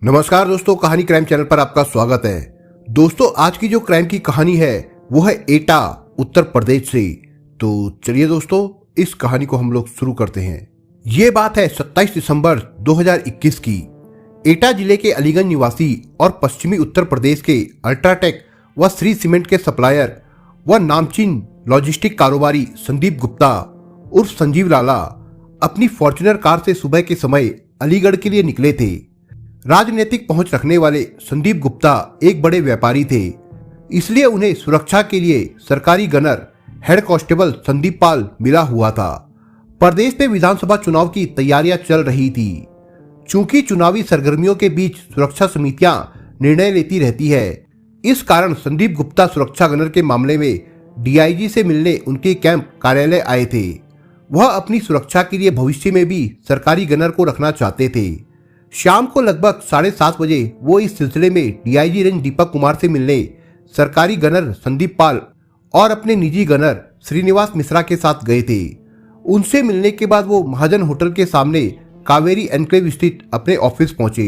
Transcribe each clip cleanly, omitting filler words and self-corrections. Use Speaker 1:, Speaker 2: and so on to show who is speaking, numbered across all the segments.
Speaker 1: नमस्कार दोस्तों, कहानी क्राइम चैनल पर आपका स्वागत है। दोस्तों, आज की जो क्राइम की कहानी है वो है एटा, उत्तर प्रदेश से। तो चलिए दोस्तों, इस कहानी को हम लोग शुरू करते हैं। ये बात है 27 दिसंबर 2021 की। एटा जिले के अलीगंज निवासी और पश्चिमी उत्तर प्रदेश के अल्ट्राटेक व श्री सीमेंट के सप्लायर व नामचीन लॉजिस्टिक कारोबारी संदीप गुप्ता उर्फ संजीव लाला अपनी फॉर्च्यूनर कार से सुबह के समय अलीगढ़ के लिए निकले थे। राजनीतिक पहुंच रखने वाले संदीप गुप्ता एक बड़े व्यापारी थे, इसलिए उन्हें सुरक्षा के लिए सरकारी गनर हेड कांस्टेबल संदीप पाल मिला हुआ था। प्रदेश में विधानसभा चुनाव की तैयारियां चल रही थी। चूंकि चुनावी सरगर्मियों के बीच सुरक्षा समितियां निर्णय लेती रहती है, इस कारण संदीप गुप्ता सुरक्षा गनर के मामले में डीआईजी से मिलने उनके कैंप कार्यालय आए थे। वह अपनी सुरक्षा के लिए भविष्य में भी सरकारी गनर को रखना चाहते थे। शाम को लगभग 7:30 बजे वो इस सिलसिले में डीआईजी रेंज दीपक कुमार से मिलने सरकारी गनर संदीप पाल और अपने निजी गनर श्रीनिवास मिश्रा के साथ गए थे। उनसे मिलने के बाद वो महाजन होटल के सामने कावेरी एनक्लेव स्थित अपने ऑफिस पहुंचे।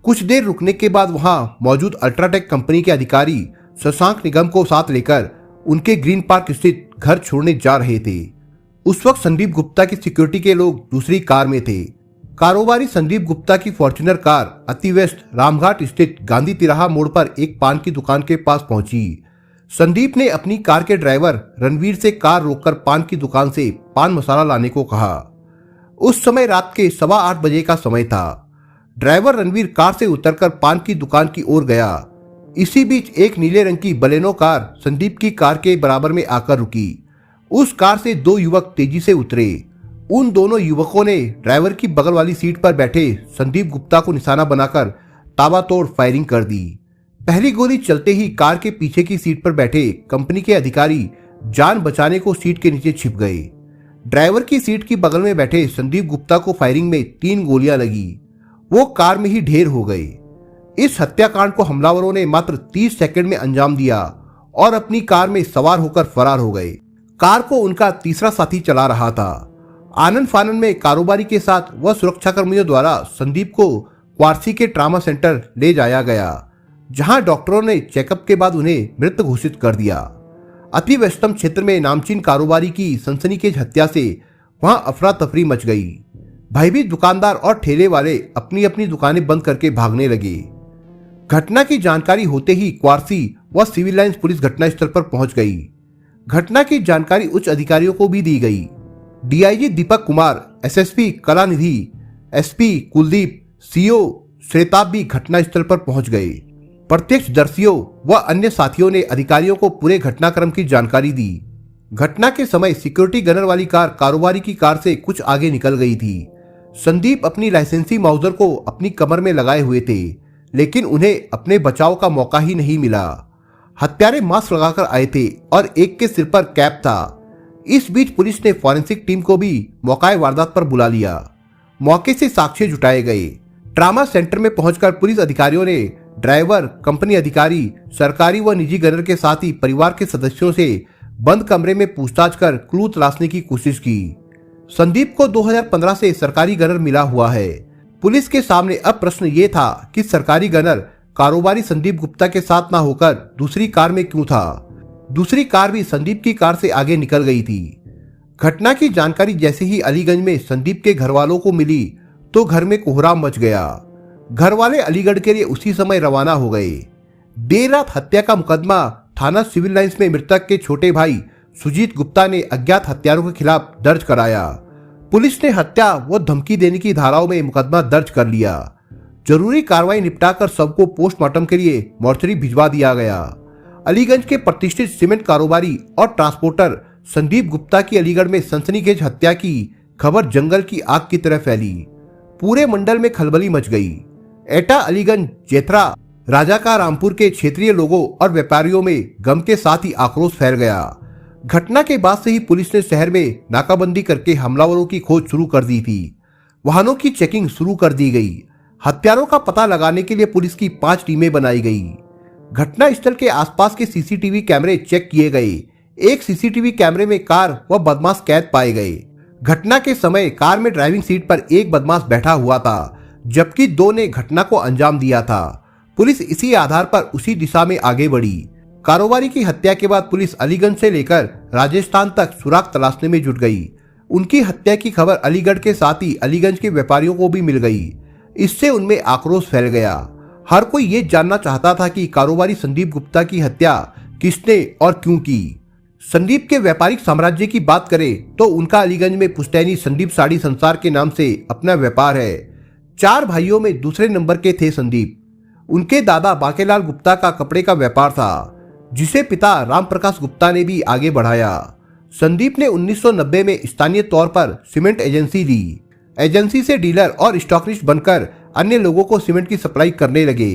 Speaker 1: कुछ देर रुकने के बाद वहां मौजूद अल्ट्राटेक कंपनी के अधिकारी शशांक निगम को साथ लेकर उनके ग्रीन पार्क स्थित घर छोड़ने जा रहे थे। उस वक्त संदीप गुप्ता की सिक्योरिटी के लोग दूसरी कार में थे। कारोबारी संदीप गुप्ता की फॉर्च्यूनर कार अति वेस्ट रामघाट स्थित गांधी तिराहा मोड़ पर एक पान की दुकान के पास पहुंची। संदीप ने अपनी कार के ड्राइवर रणवीर से कार रोककर पान की दुकान से पान मसाला लाने को कहा। उस समय रात के 8:15 बजे का समय था। ड्राइवर रणवीर कार से उतरकर पान की दुकान की ओर गया। इसी बीच एक नीले रंग की बलेनो कार संदीप की कार के बराबर में आकर रुकी। उस कार से 2 युवक तेजी से उतरे। उन दोनों युवकों ने ड्राइवर की बगल वाली सीट पर बैठे संदीप गुप्ता को निशाना बनाकर ताबड़तोड़ फायरिंग कर दी। पहली गोली चलते ही कार के पीछे की सीट पर बैठे कंपनी के अधिकारी जान बचाने को सीट के नीचे छिप गए। ड्राइवर की सीट की बगल में बैठे संदीप गुप्ता को फायरिंग में 3 गोलियां लगी। वो कार में ही ढेर हो गए। इस हत्याकांड को हमलावरों ने मात्र 30 सेकंड में अंजाम दिया और अपनी कार में सवार होकर फरार हो गए। कार को उनका तीसरा साथी चला रहा था। आनंद फानन में कारोबारी के साथ वह सुरक्षा कर्मियों द्वारा संदीप को क्वार्सी के ट्रामा सेंटर ले जाया गया, जहां डॉक्टरों ने चेकअप के बाद उन्हें मृत घोषित कर दिया। अति व्यस्तम क्षेत्र में नामचीन कारोबारी की सनसनीखेज हत्या से वहां अफरा तफरी मच गई। भयभीत दुकानदार और ठेले वाले अपनी अपनी दुकानें बंद करके भागने लगे। घटना की जानकारी होते ही क्वार्सी व सिविल लाइंस पुलिस घटनास्थल पर पहुंच गई। घटना की जानकारी उच्च अधिकारियों को भी दी गई। DIG Deepak Kumar, SSP Kalanidhi, SP Kuldeep, CO Shwetab भी घटनास्थल पर पहुंच गए। प्रत्यक्षदर्शियों व अन्य साथियों ने अधिकारियों को पूरे घटनाक्रम की जानकारी दी। घटना के समय सिक्योरिटी गनर वाली कार कारोबारी की कार से कुछ आगे निकल गई थी। संदीप अपनी लाइसेंसी माउजर को अपनी कमर में लगाए हुए थे, लेकिन उन्हें अपने बचाव का मौका ही नहीं मिला। हत्यारे मास्क लगाकर आए थे और एक के सिर पर कैप था। इस बीच पुलिस ने फॉरेंसिक टीम को भी मौके वारदात पर बुला लिया। मौके से साक्ष्य जुटाए गए। ट्रामा सेंटर में पहुंचकर पुलिस अधिकारियों ने ड्राइवर, कंपनी अधिकारी, सरकारी व निजी गनर के साथ ही परिवार के सदस्यों से बंद कमरे में पूछताछ कर क्लू तलाशने की कोशिश की। संदीप को 2015 से सरकारी गनर मिला हुआ है। पुलिस के सामने अब प्रश्न ये था कि सरकारी गनर कारोबारी संदीप गुप्ता के साथ ना होकर दूसरी कार में क्यों था। दूसरी कार भी संदीप की कार से आगे निकल गई थी। घटना की जानकारी जैसे ही अलीगंज में संदीप के घर वालों को मिली तो घर में कोहराम मच गया। घर वाले अलीगढ़ के लिए उसी समय रवाना हो गए। देर रात हत्या का मुकदमा थाना सिविल लाइंस में मृतक के छोटे भाई सुजीत गुप्ता ने अज्ञात हत्यारों के खिलाफ दर्ज कराया। पुलिस ने हत्या व धमकी देने की धाराओं में मुकदमा दर्ज कर लिया। जरूरी कार्रवाई निपटाकर सबको पोस्टमार्टम के लिए मोर्चरी भिजवा दिया गया। अलीगंज के प्रतिष्ठित सीमेंट कारोबारी और ट्रांसपोर्टर संदीप गुप्ता की अलीगढ़ में सनसनीखेज हत्या की खबर जंगल की आग की तरह फैली। पूरे मंडल में खलबली मच गई। एटा, अलीगंज, जेथरा, राजा का रामपुर के क्षेत्रीय लोगों और व्यापारियों में गम के साथ ही आक्रोश फैल गया। घटना के बाद से ही पुलिस ने शहर में नाकाबंदी करके हमलावरों की खोज शुरू कर दी थी। वाहनों की चेकिंग शुरू कर दी गई। हत्यारों का पता लगाने के लिए पुलिस की 5 टीमें बनाई गई। घटना स्थल के आसपास के सीसीटीवी कैमरे चेक किए गए। एक सीसीटीवी कैमरे में कार व बदमाश कैद पाए गए। घटना के समय कार में ड्राइविंग सीट पर एक बदमाश बैठा हुआ था, जबकि 2 ने घटना को अंजाम दिया था। पुलिस इसी आधार पर उसी दिशा में आगे बढ़ी। कारोबारी की हत्या के बाद पुलिस अलीगंज से लेकर राजस्थान तक सुराग तलाशने में जुट गई। उनकी हत्या की खबर अलीगढ़ के साथ ही अलीगंज के व्यापारियों को भी मिल गई। इससे उनमें आक्रोश फैल गया। हर कोई ये जानना चाहता था कि कारोबारी संदीप गुप्ता की हत्या किसने और क्यों की। संदीप के व्यापारिक साम्राज्य की बात करें तो उनका अलीगंज में पुश्तैनी संदीप साड़ी संसार के नाम से अपना व्यापार है। 4 भाइयों में दूसरे नंबर के थे संदीप। उनके दादा बांकेलाल गुप्ता का कपड़े का व्यापार था, जिसे पिता राम प्रकाश गुप्ता ने भी आगे बढ़ाया। संदीप ने 1990 में स्थानीय तौर पर सीमेंट एजेंसी ली। एजेंसी से डीलर और स्टॉकिस्ट बनकर अन्य लोगों को सीमेंट की सप्लाई करने लगे।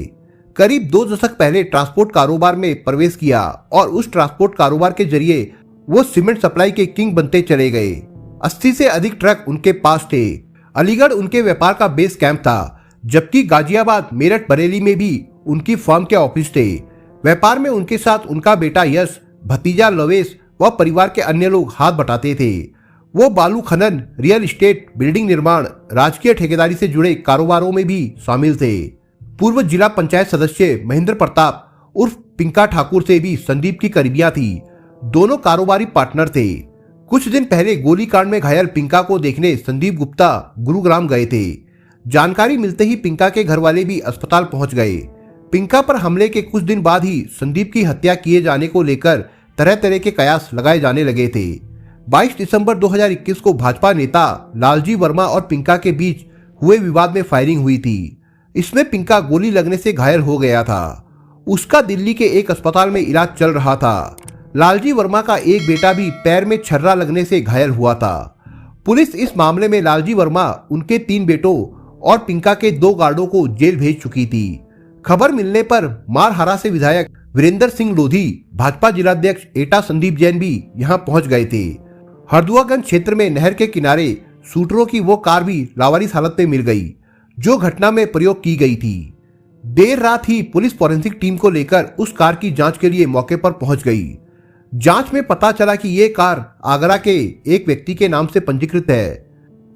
Speaker 1: करीब 2 दशक पहले ट्रांसपोर्ट कारोबार में प्रवेश किया और उस ट्रांसपोर्ट कारोबार के जरिए वो सीमेंट सप्लाई के किंग बनते चले गए। 80 से अधिक ट्रक उनके पास थे। अलीगढ़ उनके व्यापार का बेस कैंप था, जबकि गाजियाबाद, मेरठ, बरेली में भी उनकी फर्म के ऑफिस थे। व्यापार में उनके साथ उनका बेटा यश, भतीजा लवेश व परिवार के अन्य लोग हाथ बटाते थे। वो बालू खनन, रियल एस्टेट, बिल्डिंग निर्माण, राजकीय ठेकेदारी से जुड़े कारोबारों में भी शामिल थे। पूर्व जिला पंचायत सदस्य महेंद्र प्रताप उर्फ पिंका ठाकुर से भी संदीप की करीबियां थी। दोनों कारोबारी पार्टनर थे। कुछ दिन पहले गोलीकांड में घायल पिंका को देखने संदीप गुप्ता गुरुग्राम गए थे। जानकारी मिलते ही पिंका के घर वाले भी अस्पताल पहुंच गए। पिंका पर हमले के कुछ दिन बाद ही संदीप की हत्या किए जाने को लेकर तरह तरह के कयास लगाए जाने लगे थे। 22 दिसंबर 2021 को भाजपा नेता लालजी वर्मा और पिंका के बीच हुए विवाद में फायरिंग हुई थी। इसमें पिंका गोली लगने से घायल हो गया था। उसका दिल्ली के एक अस्पताल में इलाज चल रहा था। लालजी वर्मा का एक बेटा भी पैर में छर्रा लगने से घायल हुआ था। पुलिस इस मामले में लालजी वर्मा, उनके 3 बेटों और पिंका के 2 गार्डों को जेल भेज चुकी थी। खबर मिलने पर मारहारा से विधायक वीरेंद्र सिंह लोधी, भाजपा जिलाध्यक्ष एटा संदीप जैन भी यहां पहुंच गए थे। हरदुआगंज क्षेत्र में नहर के किनारे शूटरों की वो कार भी लावारिस हालत में मिल गई, जो घटना में प्रयोग की गई थी। देर रात ही पुलिस फॉरेंसिक टीम को लेकर उस कार की जांच के लिए मौके पर पहुंच गई। जांच में पता चला कि ये कार आगरा के एक व्यक्ति के नाम से पंजीकृत है।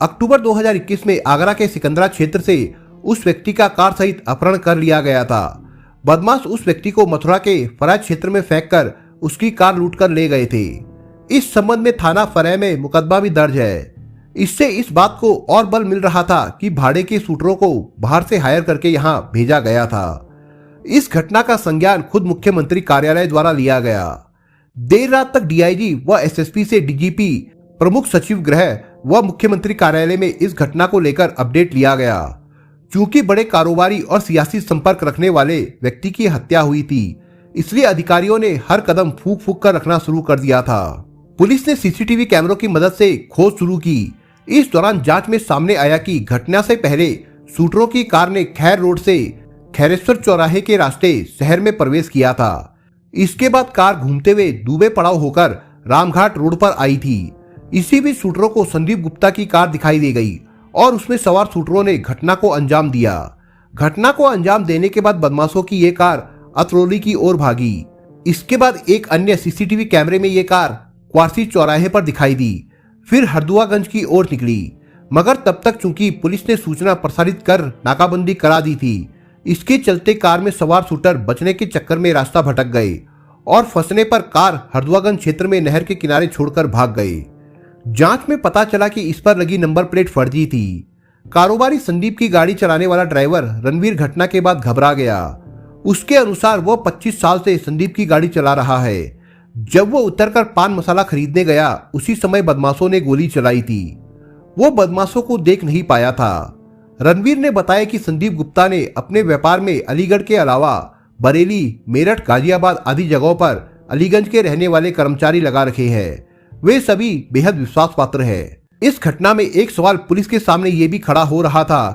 Speaker 1: अक्टूबर 2021 में आगरा के सिकंदरा क्षेत्र से उस व्यक्ति का कार सहित अपहरण कर लिया गया था। बदमाश उस व्यक्ति को मथुरा के फराज क्षेत्र में फेंककर उसकी कार लूटकर ले गए थे। इस संबंध में थाना फरह में मुकदमा भी दर्ज है। इससे इस बात को और बल मिल रहा था कि भाड़े के शूटरों को बाहर से हायर करके यहां भेजा गया था। इस घटना का संज्ञान खुद मुख्यमंत्री कार्यालय द्वारा लिया गया। देर रात तक डीआईजी व एसएसपी से डीजीपी, प्रमुख सचिव गृह व मुख्यमंत्री कार्यालय में इस घटना को लेकर अपडेट लिया गया। चूंकि बड़े कारोबारी और सियासी संपर्क रखने वाले व्यक्ति की हत्या हुई थी, इसलिए अधिकारियों ने हर कदम फूंक फूंक कर रखना शुरू कर दिया था। पुलिस ने सीसीटीवी कैमरों की मदद से खोज शुरू की। इस दौरान जांच में सामने आया कि घटना से पहले शूटरों की कार ने खैर रोड से खैरेश्वर चौराहे के रास्ते शहर में प्रवेश किया था। इसके बाद कार घूमते हुए दुबे पड़ाव होकर रामघाट रोड पर आई थी। इसी बीच शूटरों को संदीप गुप्ता की कार दिखाई दे गई और उसमें सवार शूटरों ने घटना को अंजाम दिया। घटना को अंजाम देने के बाद बदमाशों की ये कार अतरौली की ओर भागी। इसके बाद एक अन्य सीसीटीवी कैमरे में ये कार क्वारसी चौराहे पर दिखाई दी, फिर हरदुआगंज की ओर निकली। मगर तब तक चूंकि पुलिस ने सूचना प्रसारित कर नाकाबंदी करा दी थी, इसके चलते कार में सवार शूटर बचने के चक्कर में रास्ता भटक गए और फंसने पर कार हरदुआगंज क्षेत्र में नहर के किनारे छोड़कर भाग गए। जांच में पता चला कि इस पर लगी नंबर प्लेट फर्जी थी। कारोबारी संदीप की गाड़ी चलाने वाला ड्राइवर रणवीर घटना के बाद घबरा गया। उसके अनुसार वो 25 साल से संदीप की गाड़ी चला रहा है। जब वो उतरकर पान मसाला खरीदने गया, उसी समय बदमाशों ने गोली चलाई थी। वो बदमाशों को देख नहीं पाया था। रणवीर ने बताया कि संदीप गुप्ता ने अपने व्यापार में अलीगढ़ के अलावा बरेली, मेरठ, गाजियाबाद आदि जगहों पर अलीगंज के रहने वाले कर्मचारी लगा रखे हैं। वे सभी बेहद विश्वास पात्र हैं। इस घटना में एक सवाल पुलिस के सामने ये भी खड़ा हो रहा था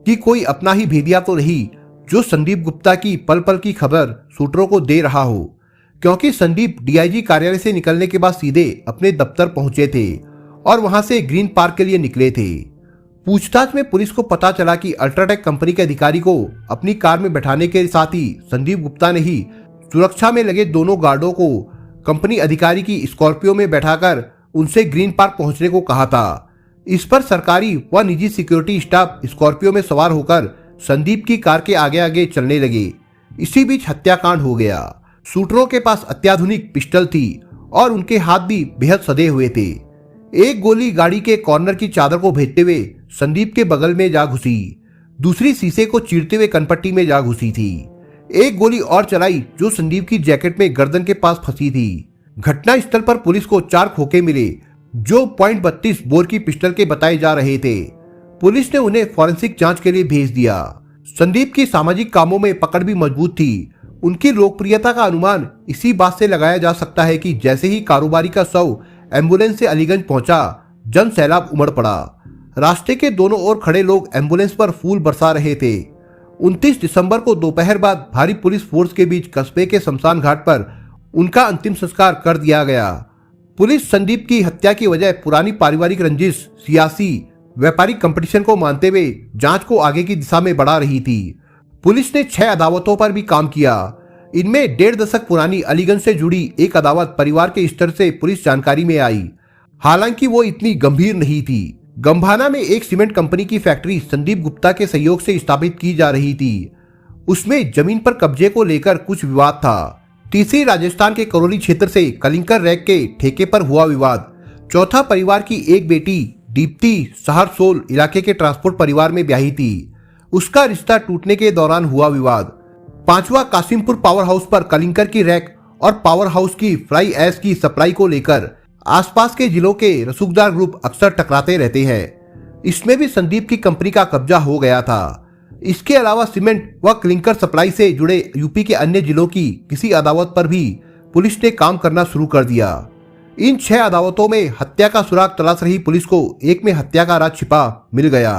Speaker 1: कि कोई अपना ही भेदिया तो नहीं जो संदीप गुप्ता की पल पल की खबर शूटरों को दे रहा हो, क्योंकि संदीप डीआईजी कार्यालय से निकलने के बाद सीधे अपने दफ्तर पहुंचे थे और वहां से ग्रीन पार्क के लिए निकले थे। पूछताछ में पुलिस को पता चला कि अल्ट्राटेक कंपनी के अधिकारी को अपनी कार में बैठाने के साथ ही संदीप गुप्ता ने ही सुरक्षा में लगे दोनों गार्डों को कंपनी अधिकारी की स्कॉर्पियो में बैठाकर उनसे ग्रीन पार्क पहुंचने को कहा था। इस पर सरकारी व निजी सिक्योरिटी स्टाफ स्कॉर्पियो में सवार होकर संदीप की कार के आगे आगे चलने लगे। इसी बीच हत्याकांड हो गया। शूटरों के पास अत्याधुनिक पिस्टल थी और उनके हाथ भी बेहद सधे हुए थे। एक गोली गाड़ी के कॉर्नर की चादर को भेदते हुए संदीप के बगल में जा घुसी, दूसरी शीशे को चीरते हुए कनपट्टी में जा घुसी थी। एक गोली और चलाई जो संदीप की जैकेट में गर्दन के पास फंसी थी। घटना स्थल पर पुलिस को 4 खोखे मिले जो .32 बोर की पिस्टल के बताए जा रहे थे। पुलिस ने उन्हें फॉरेंसिक जांच के लिए भेज दिया। संदीप की सामाजिक कामों में पकड़ भी मजबूत थी। उनकी लोकप्रियता का अनुमान इसी बात से लगाया जा सकता है कि जैसे ही कारोबारी का शव एम्बुलेंस से अलीगंज पहुंचा, जन सैलाब उमड़ पड़ा। रास्ते के दोनों ओर खड़े लोग एम्बुलेंस पर फूल बरसा रहे थे। 29 दिसंबर को दोपहर बाद भारी पुलिस फोर्स के बीच कस्बे के शमशान घाट पर उनका अंतिम संस्कार कर दिया गया। पुलिस संदीप की हत्या की वजह पुरानी पारिवारिक रंजिश, सियासी व्यापारिक कंपटीशन को मानते हुए जांच को आगे की दिशा में बढ़ा रही थी। पुलिस ने 6 अदावतों पर भी काम किया। इनमें 1.5 दशक पुरानी अलीगंज से जुड़ी एक अदावत परिवार के स्तर से पुलिस जानकारी में आई। हालांकि वो इतनी गंभीर नहीं थी। गंभाना में एक सीमेंट कंपनी की फैक्ट्री संदीप गुप्ता के सहयोग से स्थापित की जा रही थी। उसमें जमीन पर कब्जे को लेकर कुछ विवाद था। तीसरी, राजस्थान के करौली क्षेत्र से कलिंकर रैक के ठेके पर हुआ विवाद। चौथा, परिवार की एक बेटी दीप्ति सहरसोल इलाके के ट्रांसपोर्ट परिवार में ब्याही थी। उसका रिश्ता टूटने के दौरान हुआ विवाद। 5वां, कासिमपुर पावर हाउस पर कलिंकर की रैक और पावर हाउस की फ्लाई ऐश की सप्लाई को लेकर आसपास के जिलों के रसूखदार ग्रुप अक्सर टकराते रहते हैं। इसमें भी संदीप की कंपनी का कब्जा हो गया था। इसके अलावा सीमेंट व क्लिंकर सप्लाई से जुड़े यूपी के अन्य जिलों की किसी अदावत पर भी पुलिस ने काम करना शुरू कर दिया। इन 6 अदावतों में हत्या का सुराग तलाश रही पुलिस को एक में हत्या का राज छिपा मिल गया।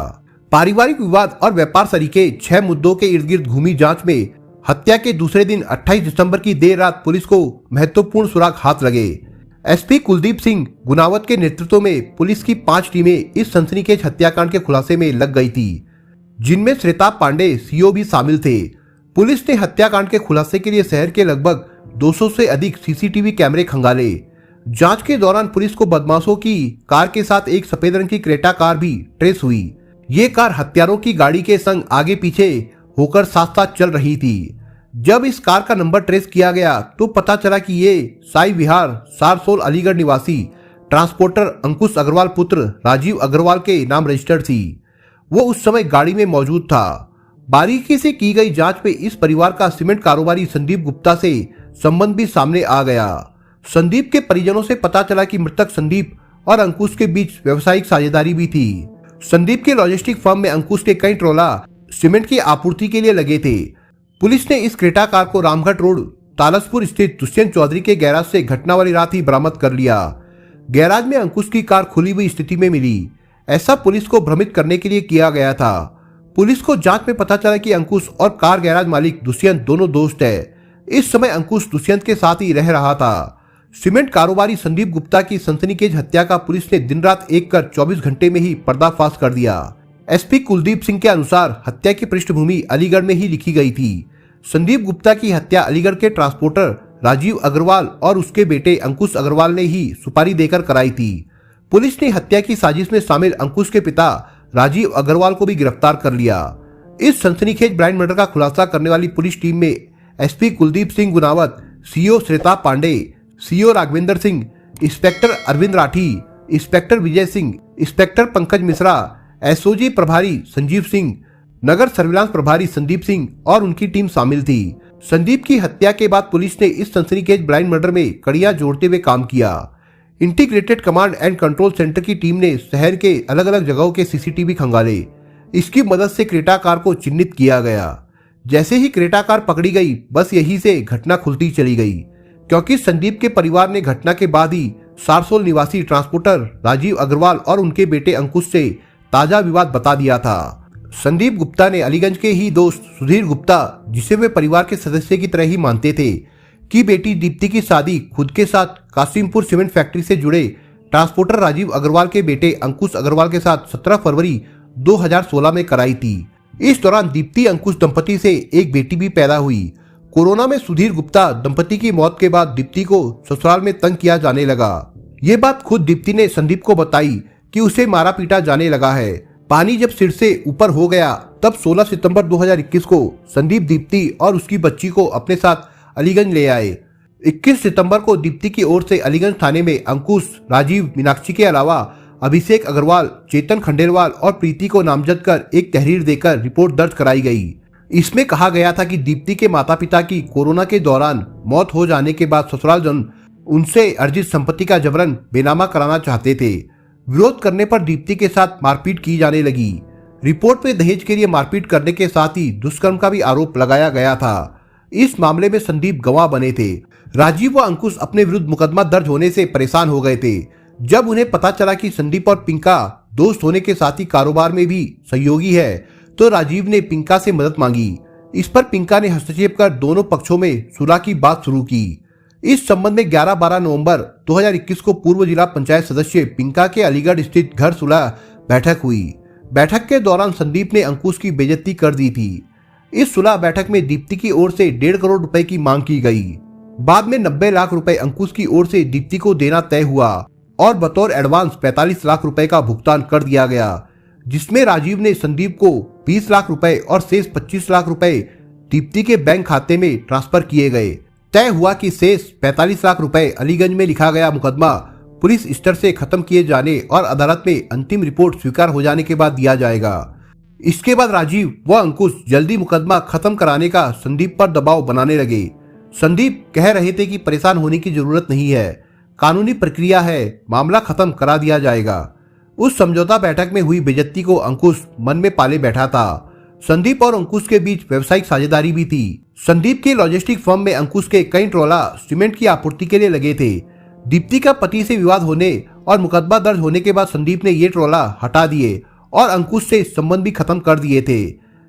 Speaker 1: पारिवारिक विवाद और व्यापार सरीके 6 मुद्दों के इर्द गिर्द घूमी जांच में हत्या के दूसरे दिन 28 दिसंबर की देर रात पुलिस को महत्वपूर्ण सुराग हाथ लगे। एसपी कुलदीप सिंह गुनावत के नेतृत्व में पुलिस की 5 टीमें इस सनसनीखेज हत्याकांड के खुलासे में लग गई थी, जिनमें श्वेता पांडे सीओ भी शामिल थे। पुलिस ने हत्याकांड के खुलासे के लिए शहर के लगभग 200 से अधिक सीसीटीवी कैमरे खंगाले। जांच के दौरान पुलिस को बदमाशों की कार के साथ एक सफेद रंग की क्रेटा कार भी ट्रेस हुई। ये कार हत्यारों की गाड़ी के संग आगे पीछे होकर साथ साथ चल रही थी। जब इस कार का नंबर ट्रेस किया गया तो पता चला कि ये साई विहार सारसोल अलीगढ़ निवासी ट्रांसपोर्टर अंकुश अग्रवाल पुत्र राजीव अग्रवाल के नाम रजिस्टर्ड थी। वो उस समय गाड़ी में मौजूद था। बारीकी से की गई जांच में इस परिवार का सीमेंट कारोबारी संदीप गुप्ता से संबंध भी सामने आ गया। संदीप के परिजनों से पता चला कि मृतक संदीप और अंकुश के बीच व्यावसायिक साझेदारी भी थी। संदीप के लॉजिस्टिक फर्म में अंकुश के कई ट्रोला सीमेंट की आपूर्ति के लिए लगे थे। पुलिस ने इस क्रेटा कार को रामघाट रोड तालसपुर स्थित दुष्यंत चौधरी के गैराज से घटना वाली रात ही बरामद कर लिया। गैराज में अंकुश की कार खुली हुई स्थिति में मिली। ऐसा पुलिस को भ्रमित करने के लिए किया गया था। पुलिस को जांच में पता चला कि अंकुश और कार गैराज मालिक दुष्यंत दोनों दोस्त है। इस समय अंकुश दुष्यंत के साथ ही रह रहा था। सीमेंट कारोबारी संदीप गुप्ता की सनसनीखेज हत्या का पुलिस ने दिन रात एक कर 24 घंटे में ही पर्दाफाश कर दिया। एसपी कुलदीप सिंह के अनुसार हत्या की पृष्ठभूमि अलीगढ़ में ही लिखी गई थी। संदीप गुप्ता की हत्या अलीगढ़ के ट्रांसपोर्टर राजीव अग्रवाल और उसके बेटे अंकुश अग्रवाल ने ही सुपारी देकर कराई थी। पुलिस ने हत्या की साजिश में शामिल अंकुश के पिता राजीव अग्रवाल को भी गिरफ्तार कर लिया। इस सनसनीखेज ब्लाइंड मर्डर का खुलासा करने वाली पुलिस टीम में SP Kuldeep Singh Gunawat, CO Shweta Pandey, CO Raghavendra Singh, inspector Arvind Rathi, inspector Vijay Singh, inspector Pankaj Mishra, SOG प्रभारी संजीव सिंह, नगर सर्विलांस प्रभारी संदीप सिंह और उनकी टीम शामिल थी। संदीप की हत्या के बाद पुलिस ने इस सनसनीखेज ब्लाइंड मर्डर में कड़ियां जोड़ते हुए काम किया। Integrated command and control centre की टीम ने शहर के अलग अलग जगहों के सीसीटीवी खंगाले। इसकी मदद से क्रेटा कार को चिन्हित किया गया। जैसे ही क्रेटा कार पकड़ी गई, बस यहीं से घटना खुलती चली गई, क्योंकि संदीप के परिवार ने घटना के बाद ही सारसोल निवासी ट्रांसपोर्टर राजीव अग्रवाल और उनके बेटे अंकुश से ताजा विवाद बता दिया था। संदीप गुप्ता ने अलीगंज के ही दोस्त सुधीर गुप्ता, जिसे वे परिवार के सदस्य की तरह ही मानते थे, की बेटी दीप्ति की शादी खुद के साथ कासिमपुर सीमेंट फैक्ट्री से जुड़े ट्रांसपोर्टर राजीव अग्रवाल के बेटे अंकुश अग्रवाल के साथ 17 फरवरी 2016 में कराई थी। इस दौरान दीप्ति अंकुश दंपति से एक बेटी भी पैदा हुई। कोरोना में सुधीर गुप्ता दंपति की मौत के बाद दीप्ति को ससुराल में तंग किया जाने लगा। ये बात खुद दीप्ति ने संदीप को बताई कि उसे मारा पीटा जाने लगा है। पानी जब सिर से ऊपर हो गया तब 16 सितंबर 2021 को संदीप दीप्ति और उसकी बच्ची को अपने साथ अलीगंज ले आए। 21 सितंबर को दीप्ति की ओर से अलीगंज थाने में अंकुश, राजीव, मीनाक्षी के अलावा अभिषेक अग्रवाल, चेतन खंडेलवाल और प्रीति को नामजद कर एक तहरीर देकर रिपोर्ट दर्ज कराई गई। इसमें कहा गया था कि दीप्ति के माता पिता की कोरोना के दौरान मौत हो जाने के बाद ससुराल जन उनसे अर्जित संपत्ति का जबरन बेनामा कराना चाहते थे। विरोध करने पर दीप्ति के साथ मारपीट की जाने लगी। रिपोर्ट में दहेज के लिए मारपीट करने के साथ ही दुष्कर्म का भी आरोप लगाया गया था। इस मामले में संदीप गवाह बने थे। राजीव व अंकुश अपने विरुद्ध मुकदमा दर्ज होने से परेशान हो गए थे। जब उन्हें पता चला कि संदीप और पिंका दोस्त होने के साथ ही कारोबार में भी सहयोगी है तो राजीव ने पिंका से मदद मांगी। इस पर पिंका ने हस्तक्षेप कर दोनों पक्षों में सुलह की बात शुरू की। इस संबंध में 11-12 नवंबर 2021 को पूर्व जिला पंचायत सदस्य पिंका के अलीगढ़ स्थित घर सुलह बैठक हुई। बैठक के दौरान संदीप ने अंकुश की बेइज्जती कर दी थी। इस सुलह बैठक में दीप्ति की ओर से 1.5 करोड़ रुपए की मांग की गई। बाद में 90 लाख रुपए अंकुश की ओर से दीप्ति को देना तय हुआ और बतौर एडवांस 45 लाख रुपए का भुगतान कर दिया गया, जिसमें राजीव ने संदीप को 20 लाख रुपए और शेष 25 लाख रुपए दीप्ति के बैंक खाते में ट्रांसफर किए गए। तय हुआ कि शेष 45 लाख रुपए अलीगंज में लिखा गया मुकदमा पुलिस स्तर से खत्म किए जाने और अदालत में अंतिम रिपोर्ट स्वीकार हो जाने के बाद दिया जाएगा। इसके बाद राजीव व अंकुश जल्दी मुकदमा खत्म कराने का संदीप पर दबाव बनाने लगे। संदीप कह रहे थे कि परेशान होने की जरूरत नहीं है, कानूनी प्रक्रिया है, मामला खत्म करा दिया जाएगा। उस समझौता बैठक में हुई बेइज्जती को अंकुश मन में पाले बैठा था। संदीप और अंकुश के बीच व्यावसायिक साझेदारी भी थी। संदीप के लॉजिस्टिक फर्म में अंकुश के कई ट्रॉला सीमेंट की आपूर्ति के लिए लगे थे। दीप्ति का पति से विवाद होने और मुकदमा दर्ज होने के बाद संदीप ने ये ट्रॉला हटा दिए और अंकुश से संबंध भी खत्म कर दिए थे।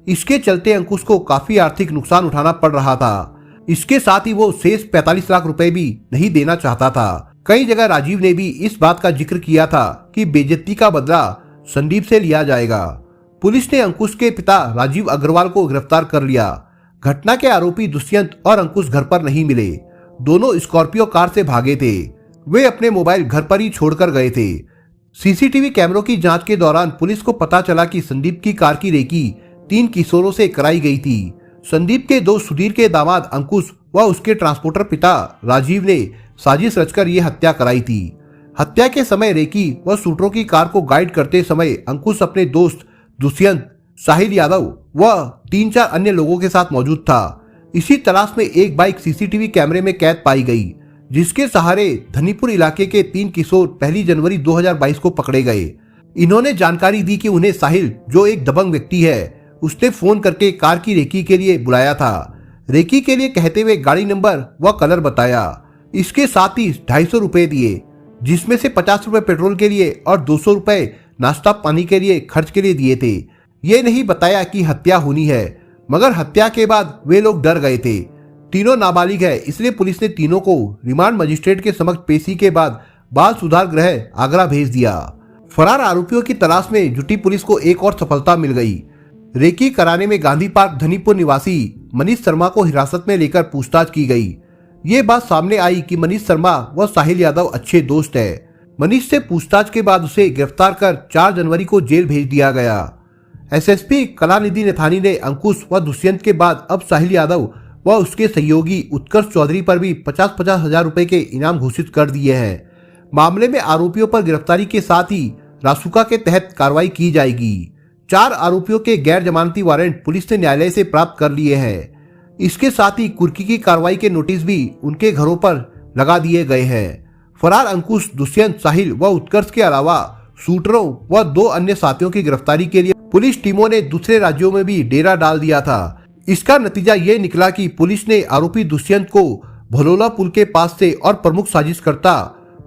Speaker 1: इसके चलते अंकुश को काफी आर्थिक नुकसान उठाना पड़ रहा था। इसके साथ ही वो शेष 45 लाख रुपए भी नहीं देना चाहता था। कई जगह राजीव ने भी इस बात का जिक्र किया था कि बेइज्जती का बदला संदीप से लिया जाएगा। पुलिस ने अंकुश के पिता राजीव अग्रवाल को गिरफ्तार कर लिया। घटना के आरोपी दुष्यंत और अंकुश घर पर नहीं मिले। दोनों स्कॉर्पियो कार से भागे थे। वे अपने मोबाइल घर पर ही छोड़कर गए थे। सीसीटीवी कैमरों की जांच के दौरान पुलिस को पता चला कि संदीप की कार की रेकी 3 किशोरों से कराई गई थी। संदीप के दोस्त सुधीर के दामाद अंकुश व उसके ट्रांसपोर्टर पिता राजीव ने साजिश रचकर ये हत्या कराई थी। हत्या के समय रेकी व शूटरों की कार को गाइड करते समय अंकुश अपने दोस्त दुष्यंत, साहिल यादव व 3-4 अन्य लोगों के साथ मौजूद था। इसी तलाश में एक बाइक सीसीटीवी कैमरे में कैद पाई गई, जिसके सहारे धनीपुर इलाके के 3 किशोर 1 जनवरी 2022 को पकड़े गए। इन्होंने जानकारी दी कि उन्हें साहिल, जो एक दबंग व्यक्ति है, उसने फोन करके कार की रेकी के लिए बुलाया था। रेकी के लिए कहते हुए गाड़ी नंबर व कलर बताया। इसके साथ ही 250 रुपए दिए, जिसमें से 50 रुपए पेट्रोल के लिए और 200 रुपए नाश्ता पानी के लिए खर्च के लिए दिए थे। ये नहीं बताया कि हत्या होनी है, मगर हत्या के बाद वे लोग डर गए थे। तीनों नाबालिग है, इसलिए पुलिस ने तीनों को रिमांड मजिस्ट्रेट के समक्ष पेशी के बाद बाल सुधार गृह आगरा भेज दिया। फरार आरोपियों की तलाश में जुटी पुलिस को एक और सफलता मिल गई। रेकी कराने में गांधी पार्क धनीपुर निवासी मनीष शर्मा को हिरासत में लेकर पूछताछ की गई। ये बात सामने आई कि मनीष शर्मा व साहिल यादव अच्छे दोस्त है। मनीष से पूछताछ के बाद उसे गिरफ्तार कर 4 जनवरी को जेल भेज दिया गया। एसएसपी कलानिधि नेथानी ने अंकुश व दुष्यंत के बाद अब साहिल यादव व उसके सहयोगी उत्कर्ष चौधरी पर भी 50-50 हजार रुपए के इनाम घोषित कर दिए हैं। मामले में आरोपियों पर गिरफ्तारी के साथ ही रासुका के तहत कार्रवाई की जाएगी। 4 आरोपियों के गैर जमानती वारंट पुलिस ने न्यायालय से प्राप्त कर लिए हैं। इसके साथ ही कुर्की की कार्रवाई के नोटिस भी उनके घरों पर लगा दिए गए हैं। फरार अंकुश, दुष्यंत, साहिल व उत्कर्ष के अलावा शूटरों व 2 अन्य साथियों की गिरफ्तारी के लिए पुलिस टीमों ने दूसरे राज्यों में भी डेरा डाल दिया था। इसका नतीजा ये निकला कि पुलिस ने आरोपी दुष्यंत को भलोला पुल के पास से और प्रमुख साजिशकर्ता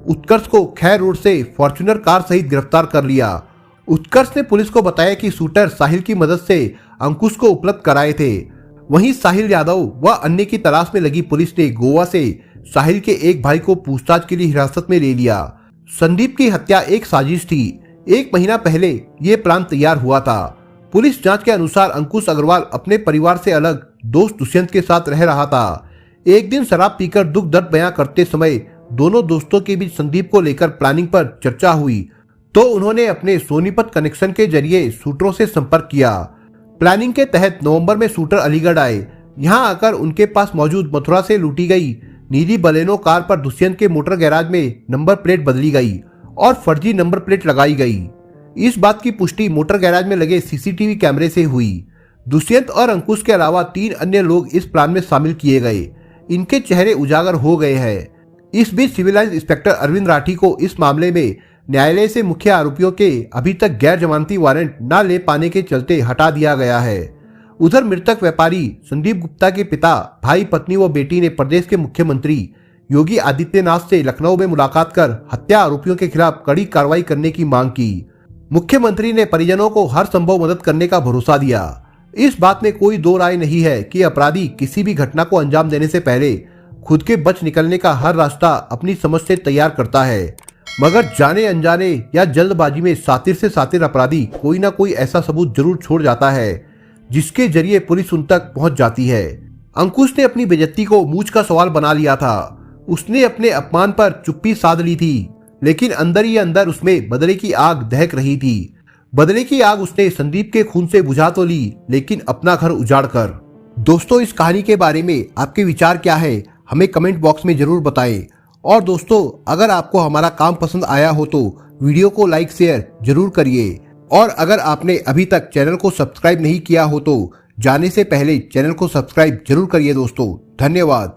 Speaker 1: उत्कर्ष को खैर रोड से फॉर्च्यूनर कार सहित गिरफ्तार कर लिया। उत्कर्ष ने पुलिस को बताया कि शूटर साहिल की मदद से अंकुश को उपलब्ध कराए थे। वहीं साहिल यादव व अन्य की तलाश में लगी पुलिस ने गोवा से साहिल के एक भाई को पूछताछ के लिए हिरासत में ले लिया। संदीप की हत्या एक साजिश थी। 1 महीना पहले ये प्लान तैयार हुआ था। पुलिस जांच के अनुसार अंकुश अग्रवाल अपने परिवार से अलग दोस्त दुष्यंत के साथ रह रहा था। एक दिन शराब पीकर दुख दर्द बयां करते समय दोनों दोस्तों के बीच संदीप को लेकर प्लानिंग पर चर्चा हुई। तो उन्होंने अपने सोनीपत कनेक्शन के जरिए शूटरों से संपर्क किया। प्लानिंग के तहत नवंबर में शूटर अलीगढ़ आए। यहाँ आकर उनके पास मौजूद मथुरा से लूटी गई नीली बलेनो कार पर दुष्यंत के मोटर गैराज में नंबर प्लेट बदली गई और फर्जी नंबर प्लेट लगाई गई। इस बात की पुष्टि मोटर गैराज में लगे सीसीटीवी कैमरे से हुई। दुष्यंत और अंकुश के अलावा 3 अन्य लोग इस प्लान में शामिल किए गए। इनके चेहरे उजागर हो गए हैं। इस बीच civil line inspector Arvind Rathi को इस मामले में न्यायालय से मुख्य आरोपियों के अभी तक गैर जमानती वारंट न ले पाने के चलते हटा दिया गया है। उधर मृतक व्यापारी संदीप गुप्ता के पिता, भाई, पत्नी व बेटी ने प्रदेश के मुख्यमंत्री योगी आदित्यनाथ से लखनऊ में मुलाकात कर हत्या आरोपियों के खिलाफ कड़ी कार्रवाई करने की मांग की। मुख्यमंत्री ने परिजनों को हर संभव मदद करने का भरोसा दिया। इस बात में कोई दो राय नहीं है कि अपराधी किसी भी घटना को अंजाम देने से पहले खुद के बच निकलने का हर रास्ता अपनी समझ से तैयार करता है, मगर जाने अनजाने या जल्दबाजी में सातिर से सातिर अपराधी कोई ना कोई ऐसा सबूत जरूर छोड़ जाता है जिसके जरिए पुलिस उन तक पहुंच जाती है। अंकुश ने अपनी बेइज्जती को मूंछ का सवाल बना लिया था। उसने अपने अपमान पर चुप्पी साध ली थी, लेकिन अंदर ही अंदर उसमें बदले की आग दहक रही थी। बदले की आग उसने संदीप के खून से बुझा तो ली, लेकिन अपना घर उजाड़ कर। दोस्तों, इस कहानी के बारे में आपके विचार क्या है, हमें कमेंट बॉक्स में जरूर बताएं। और दोस्तों, अगर आपको हमारा काम पसंद आया हो तो वीडियो को लाइक शेयर जरूर करिए। और अगर आपने अभी तक चैनल को सब्सक्राइब नहीं किया हो तो जाने से पहले चैनल को सब्सक्राइब जरूर करिए दोस्तों। धन्यवाद।